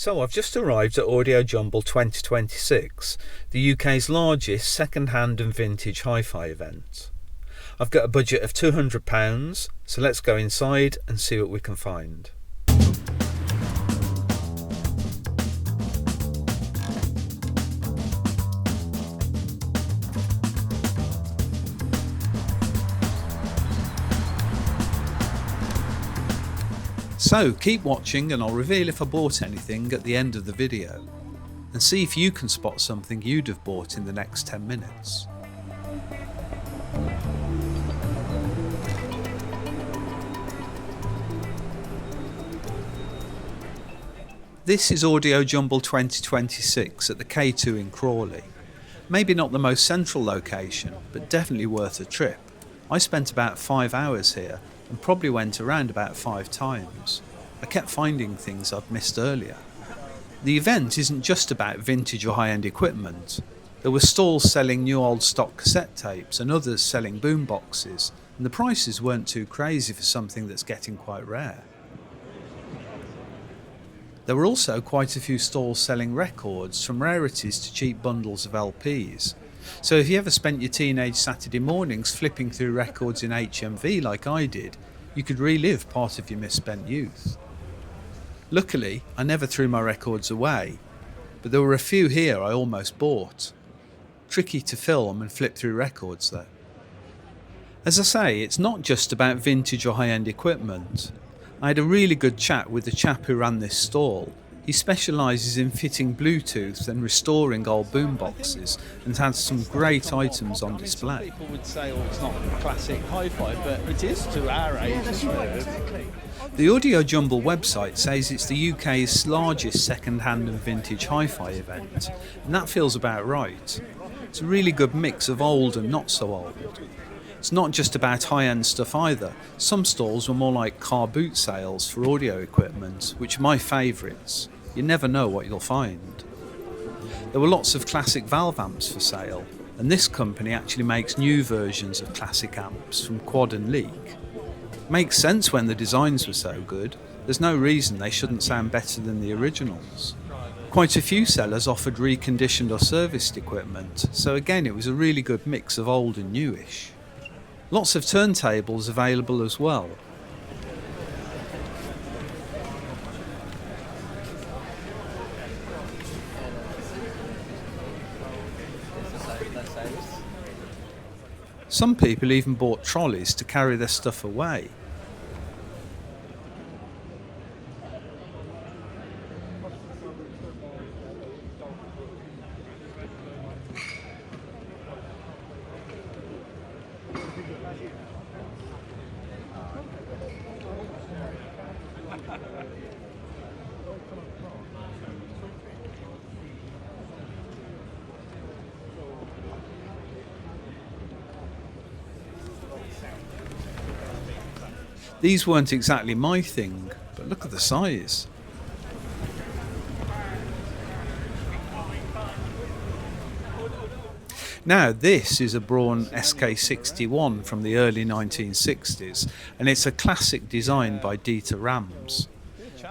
So I've just arrived at Audiojumble 2026, the UK's largest second-hand and vintage hi-fi event. I've got a budget of £200, so let's go inside and see what we can find. So keep watching and I'll reveal if I bought anything at the end of the video, and see if you can spot something you'd have bought in the next 10 minutes. This is Audiojumble 2026 at the K2 in Crawley. Maybe not the most central location, but definitely worth a trip. I spent about 5 hours here and probably went around about 5 times. I kept finding things I'd missed earlier. The event isn't just about vintage or high-end equipment. There were stalls selling new old stock cassette tapes and others selling boomboxes, and the prices weren't too crazy for something that's getting quite rare. There were also quite a few stalls selling records, from rarities to cheap bundles of LPs. So if you ever spent your teenage Saturday mornings flipping through records in HMV like I did, you could relive part of your misspent youth. Luckily, I never threw my records away, but there were a few here I almost bought. Tricky to film and flip through records though. As I say, it's not just about vintage or high-end equipment. I had a really good chat with the chap who ran this stall. He specialises in fitting Bluetooth and restoring old boomboxes, and had some great items on display. People would say, oh, it's not classic hi-fi, but it is to our age. Yeah, that's right, exactly. The Audiojumble website says it's the UK's largest second-hand and vintage hi-fi event, and that feels about right. It's a really good mix of old and not so old. It's not just about high-end stuff either. Some stalls were more like car boot sales for audio equipment, which are my favourites. You never know what you'll find. There were lots of classic valve amps for sale, and this company actually makes new versions of classic amps from quad and leak. Makes sense when the designs were so good. There's no reason they shouldn't sound better than the originals. Quite a few sellers offered reconditioned or serviced equipment, so again it was a really good mix of old and newish. Lots of turntables available as well. Some people even bought trolleys to carry their stuff away. These weren't exactly my thing, but look at the size. Now this is a Braun SK61 from the early 1960s, and it's a classic design by Dieter Rams.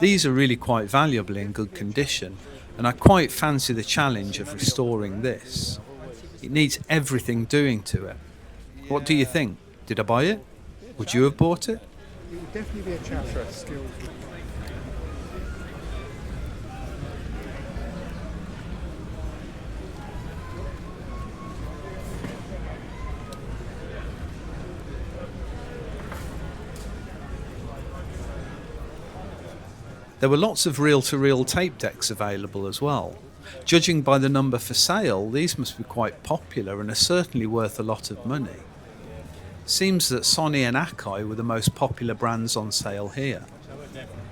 These are really quite valuable in good condition, and I quite fancy the challenge of restoring this. It needs everything doing to it. What do you think? Did I buy it? Would you have bought it? It would definitely be a challenge. Skills. There were lots of reel-to-reel tape decks available as well. Judging by the number for sale, these must be quite popular and are certainly worth a lot of money. Seems that Sony and Akai were the most popular brands on sale here.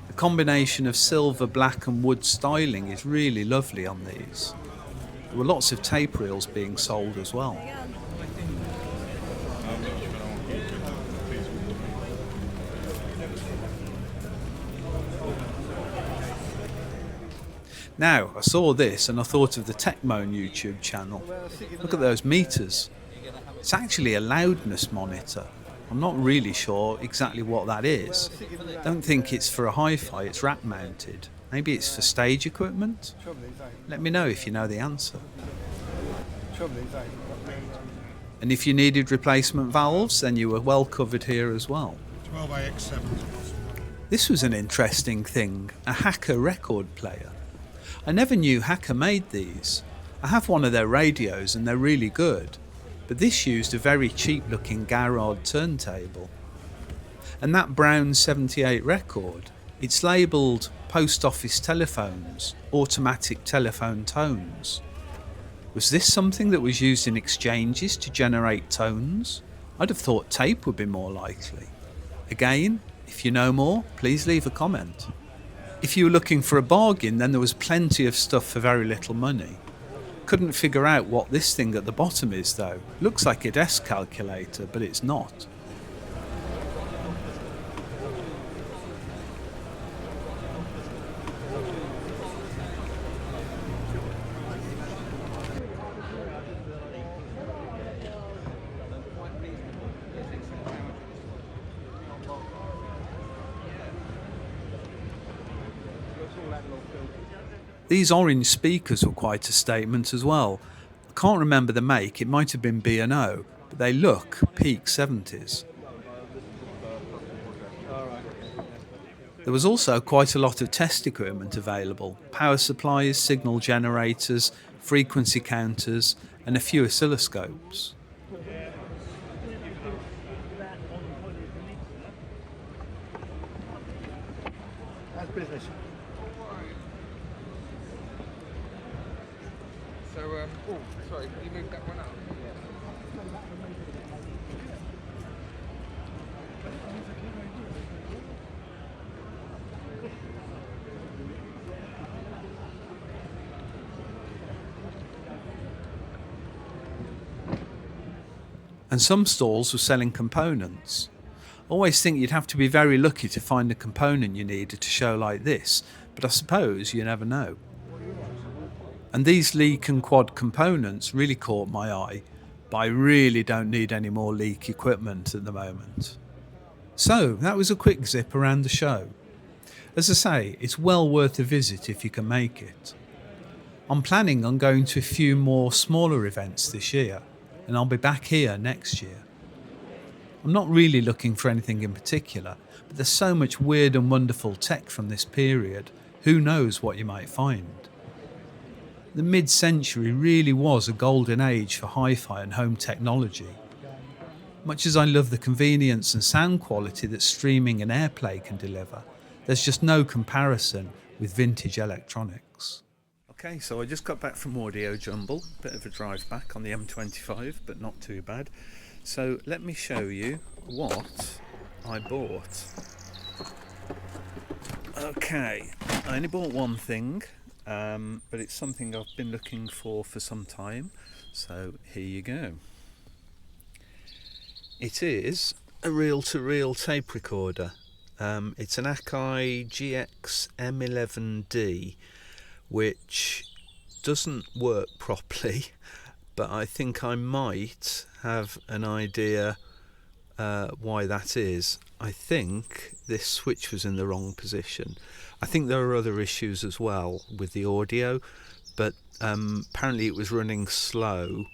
The combination of silver, black and wood styling is really lovely on these. There were lots of tape reels being sold as well. Now, I saw this and I thought of the Techmoan YouTube channel. Look at those meters. It's actually a loudness monitor. I'm not really sure exactly what that is. Don't think it's for a hi-fi, it's rack mounted. Maybe it's for stage equipment? Let me know if you know the answer. And if you needed replacement valves, then you were well covered here as well. 12AX7. This was an interesting thing, a Hacker record player. I never knew Hacker made these. I have one of their radios and they're really good, but this used a very cheap looking Garrod turntable. And that Braun 78 record, it's labelled Post Office Telephones, Automatic Telephone Tones. Was this something that was used in exchanges to generate tones? I'd have thought tape would be more likely. Again, if you know more, please leave a comment. If you were looking for a bargain, then there was plenty of stuff for very little money. Couldn't figure out what this thing at the bottom is though. Looks like a desk calculator, but it's not. These orange speakers were quite a statement as well. I can't remember the make, it might have been B&O, but they look peak 70s. There was also quite a lot of test equipment available, power supplies, signal generators, frequency counters and a few oscilloscopes. That's business. Oh, sorry, can you move that one out? And some stalls were selling components. Always think you'd have to be very lucky to find a component you need at a show like this, but I suppose you never know. And these leak and quad components really caught my eye, but I really don't need any more leak equipment at the moment. So that was a quick zip around the show. As I say, it's well worth a visit if you can make it. I'm planning on going to a few more smaller events this year, and I'll be back here next year. I'm not really looking for anything in particular, but there's so much weird and wonderful tech from this period, who knows what you might find. The mid-century really was a golden age for hi-fi and home technology. Much as I love the convenience and sound quality that streaming and AirPlay can deliver, there's just no comparison with vintage electronics. Okay, so I just got back from Audiojumble, bit of a drive back on the M25, but not too bad. So let me show you what I bought. Okay, I only bought one thing. But it's something I've been looking for some time, so here you go. It is a reel-to-reel tape recorder. It's an Akai GX M11D, which doesn't work properly, but I think I might have an idea why that is. I think this switch was in the wrong position. I think there are other issues as well with the audio, but apparently it was running slow,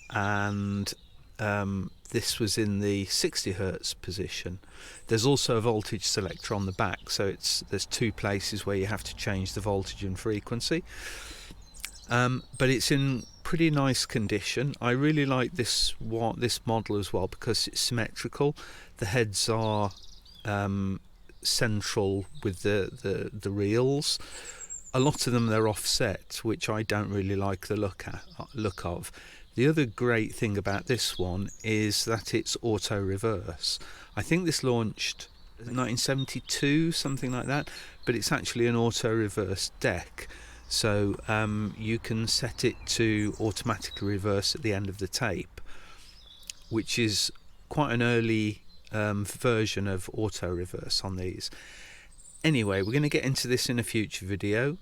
and this was in the 60 Hz position. There's also a voltage selector on the back, so there's two places where you have to change the voltage and frequency. But it's in pretty nice condition. I really like this model as well because it's symmetrical. The heads are central with the reels. A lot of them they're offset, which I don't really like the look of. The other great thing about this one is that it's auto reverse. I think this launched in 1972, something like that, but it's actually an auto reverse deck. So you can set it to automatically reverse at the end of the tape, which is quite an early version of auto reverse on these. Anyway, we're going to get into this in a future video.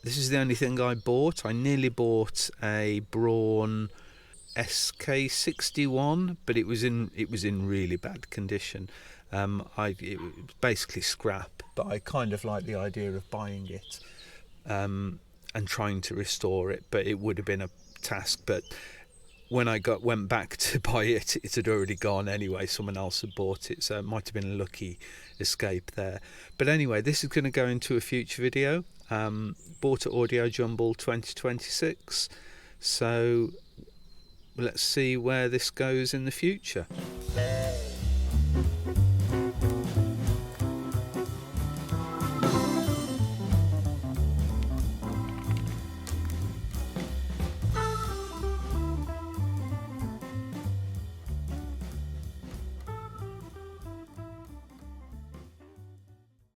This is the only thing I bought. I nearly bought a Braun SK61, but it was in really bad condition. It was basically scrap, but I kind of like the idea of buying it and trying to restore it, but it would have been a task. But when I went back to buy it, it had already gone anyway. Someone else had bought it, so it might have been a lucky escape there. But anyway, this is going to go into a future video. Bought at Audiojumble 2026, so let's see where this goes in the future.